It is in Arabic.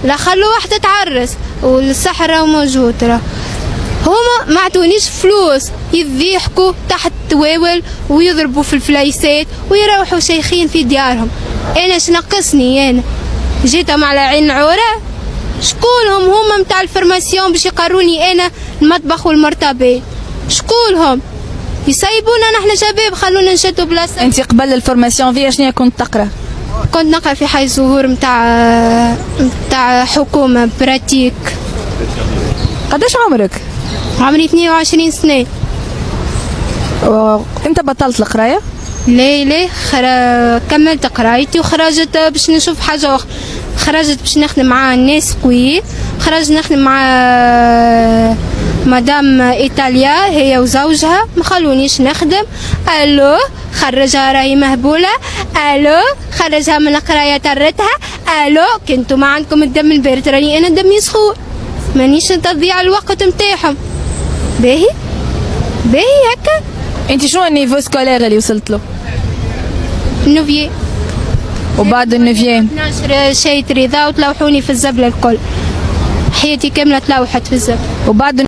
لا خلوا واحدة تعرس والصحراء موجود راه. هما ما عطونيش فلوس، يضيحكوا تحت التواول ويضربوا في الفلايسات ويروحوا شيخين في ديارهم. انا شنقصني؟ انا جيتهم على عين العورة. شكونهم هما متاع الفرماسيون باش يقروني انا المطبخ والمرتبات؟ شكونهم يسيبونا نحن شباب؟ خلونا نشدوا بلاصه. انت قبل الفورماسيون فيها شنو كنت تقرا؟ كنت نقرا في حي زهور متاع حكومه براتيك. قداش عمرك؟ عمري 22 سنه. امتى بطلت القرايه؟ ليه كملت قرايتي وخرجت باش نشوف حاجه اخرى. خرجت باش نخدم مع ناس قوي، خرجت نخدم مع مدام ايطاليا هي وزوجها، ما خلونيش نخدم. الو خرجها راهي مهبوله، الو خرجها من القرايه طرتها، الو كنتوا ما عندكم الدم البارد، راني انا دمي سخون مانيش تضيع الوقت نتاعهم. باهي هكا. انت شنو النيفو سكولير اللي وصلت له؟ النوفيي. وبعد النوفيي 12 شيء رضا وتلوحوني في الزبله الكل. حياتي كامله تلوحت في الزبله. وبعد